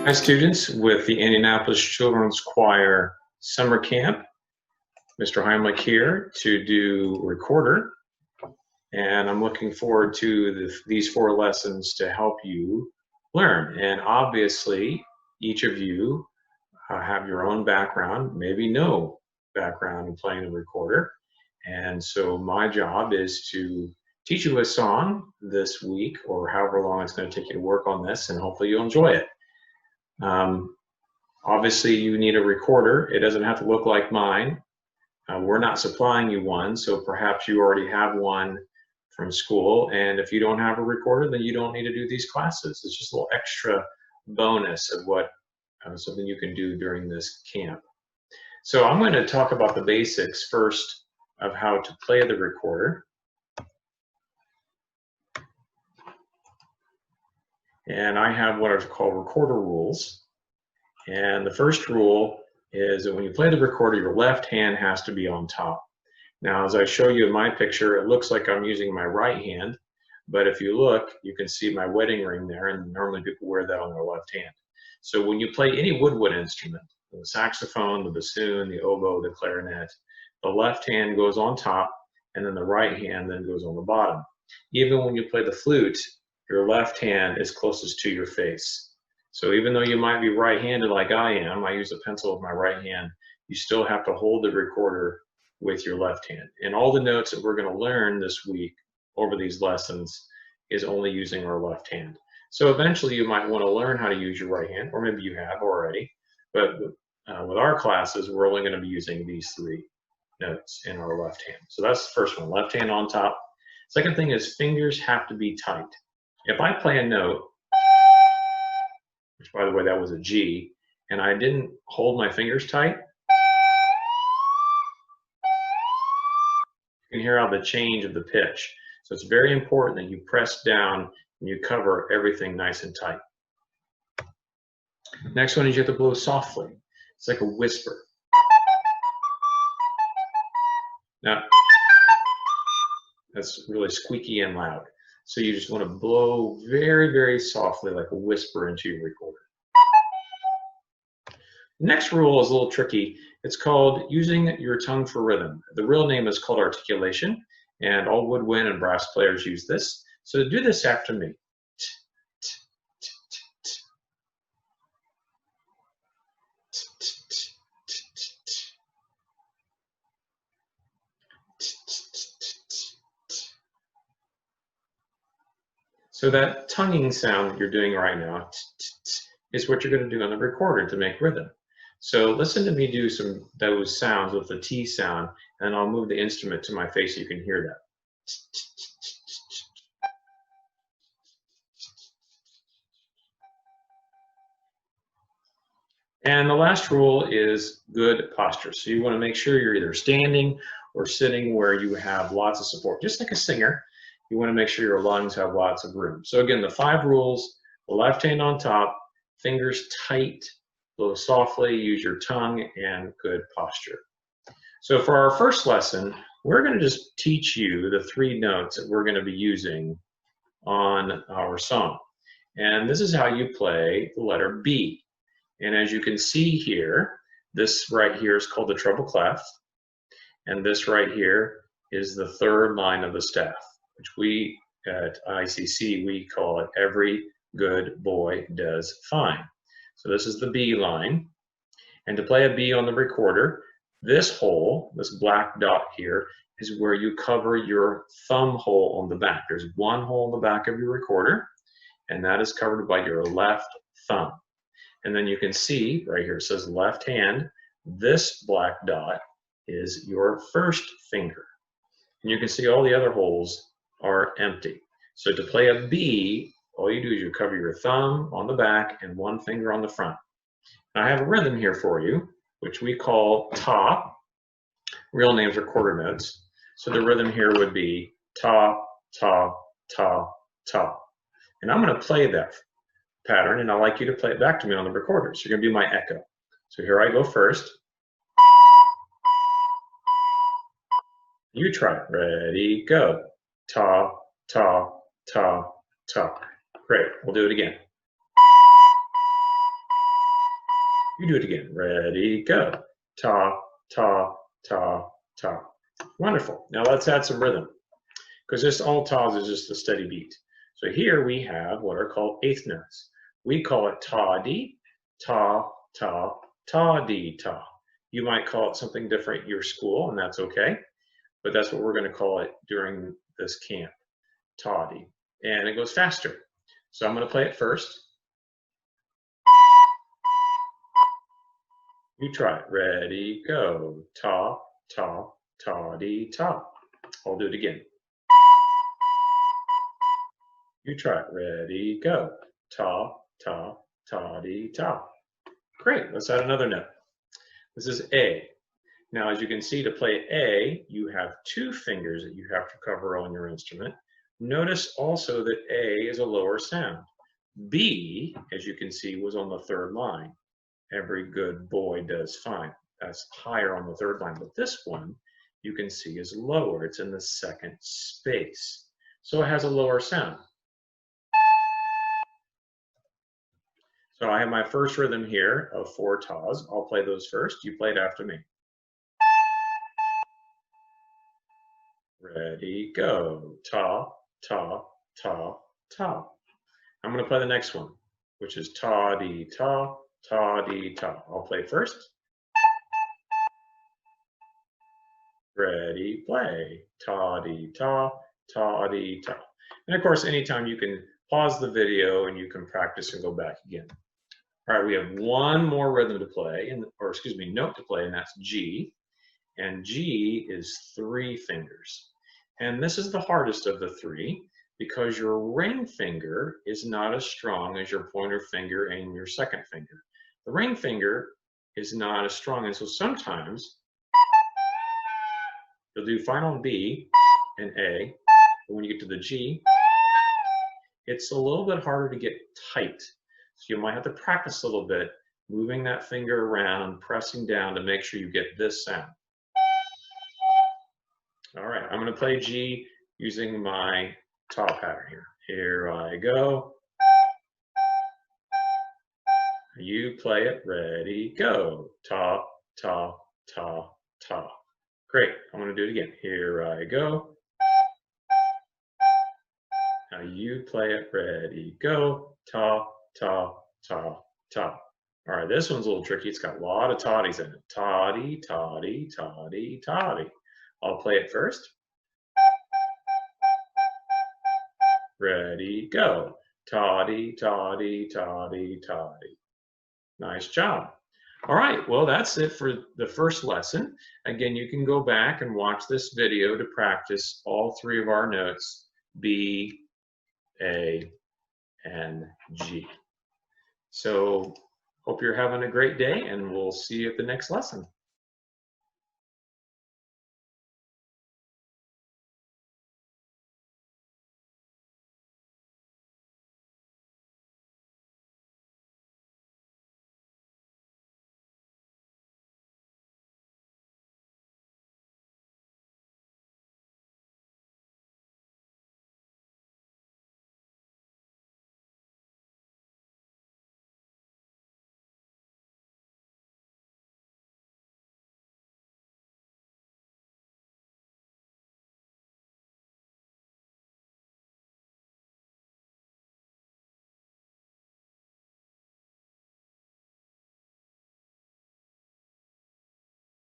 Hi students with the Indianapolis Children's Choir Summer Camp. Mr. Heimlich here to do recorder, and I'm looking forward to these 4 lessons to help you learn. And obviously each of you have your own background, maybe no background in playing the recorder, and so my job is to teach you a song this week or however long it's going to take you to work on this, and hopefully you'll enjoy it. Obviously you need a recorder. It doesn't have to look like mine. We're not supplying you one, so perhaps you already have one from school, and if you don't have a recorder, then you don't need to do these classes. It's just a little extra bonus of what something you can do during this camp. So I'm going to talk about the basics first of how to play the recorder. And I have what are called recorder rules. And the first rule is that when you play the recorder, your left hand has to be on top. Now, as I show you in my picture, it looks like I'm using my right hand, but if you look, you can see my wedding ring there, and normally people wear that on their left hand. So when you play any woodwind instrument, the saxophone, the bassoon, the oboe, the clarinet, the left hand goes on top, and then the right hand then goes on the bottom. Even when you play the flute, your left hand is closest to your face. So even though you might be right-handed like I am, I use a pencil with my right hand, you still have to hold the recorder with your left hand. And all the notes that we're going to learn this week over these lessons is only using our left hand. So eventually you might want to learn how to use your right hand, or maybe you have already, but with our classes, we're only going to be using these 3 notes in our left hand. So that's the first one, left hand on top. Second thing is fingers have to be tight. If I play a note, which by the way, that was a G, and I didn't hold my fingers tight, you can hear how the change of the pitch. So it's very important that you press down and you cover everything nice and tight. Next one is you have to blow softly. It's like a whisper. Now, that's really squeaky and loud. So you just want to blow very, very softly, like a whisper into your recorder. The next rule is a little tricky. It's called using your tongue for rhythm. The real name is called articulation, and all woodwind and brass players use this. So do this after me. So that tonguing sound that you're doing right now is what you're going to do on the recorder to make rhythm. So listen to me do those sounds with the T sound, and I'll move the instrument to my face so you can hear that. And the last rule is good posture. So you want to make sure you're either standing or sitting where you have lots of support. Just like a singer, you want to make sure your lungs have lots of room. So again, the 5 rules: the left hand on top, fingers tight, blow softly, use your tongue, and good posture. So for our first lesson, we're going to just teach you the 3 notes that we're going to be using on our song. And this is how you play the letter B. And as you can see here, this right here is called the treble clef, and this right here is the 3rd line of the staff, which we at ICC, we call it every good boy does fine. So this is the B line. And to play a B on the recorder, this hole, this black dot here, is where you cover your thumb hole on the back. There's one hole in the back of your recorder, and that is covered by your left thumb. And then you can see right here, it says left hand. This black dot is your first finger. And you can see all the other holes are empty. So to play a B, all you do is you cover your thumb on the back and 1 finger on the front. Now I have a rhythm here for you, which we call ta. Real names are quarter notes. So the rhythm here would be ta, ta, ta, ta. And I'm going to play that pattern, and I'd like you to play it back to me on the recorder. So you're going to be my echo. So here I go first. You try it. Ready, go. Ta, ta, ta, ta. Great. We'll do it again. You do it again. Ready, go. Ta, ta, ta, ta. Wonderful. Now let's add some rhythm, because just all tas is just a steady beat. So here we have what are called eighth notes. We call it ta-dee, ta, ta, ta-dee, ta. You might call it something different at your school, and that's okay, but that's what we're going to call it during this camp, ta-dee. And it goes faster. So I'm going to play it first. You try it. Ready, go. Ta, ta, ta-dee, ta. I'll do it again. You try it. Ready, go. Ta, ta, ta-dee, ta. Great. Let's add another note. This is A. Now, as you can see, to play A, you have two fingers that you have to cover on your instrument. Notice also that A is a lower sound. B, as you can see, was on the third line. Every good boy does fine. That's higher on the third line. But this one, you can see, is lower. It's in the second space. So it has a lower sound. So I have my first rhythm here of 4 tas. I'll play those first. You play it after me. Ready, go. Ta, ta, ta, ta. I'm going to play the next one, which is ta-dee, ta, ta-dee, ta. I'll play first. Ready, play. Ta-dee, ta, ta-dee, ta. And of course, anytime you can pause the video and you can practice and go back again. All right, we have one more rhythm to play, or excuse me, note to play, and that's G. And G is 3 fingers. And this is the hardest of the 3 because your ring finger is not as strong as your pointer finger and your second finger. The ring finger is not as strong, and so sometimes you'll do fine on B and A, but when you get to the G, it's a little bit harder to get tight. So you might have to practice a little bit, moving that finger around, pressing down to make sure you get this sound. All right, I'm going to play G using my ta pattern here. Here I go. You play it. Ready, go. Ta, ta, ta, ta. Great. I'm going to do it again. Here I go. Now you play it. Ready, go. Ta, ta, ta, ta. All right, this one's a little tricky. It's got a lot of toddies in it. Toddy, toddy, toddy, toddy. I'll play it first. Ready, go. Toddy, toddy, toddy, toddy. Nice job. All right, well, that's it for the first lesson. Again, you can go back and watch this video to practice all 3 of our notes, B, A, and G. So, hope you're having a great day, and we'll see you at the next lesson.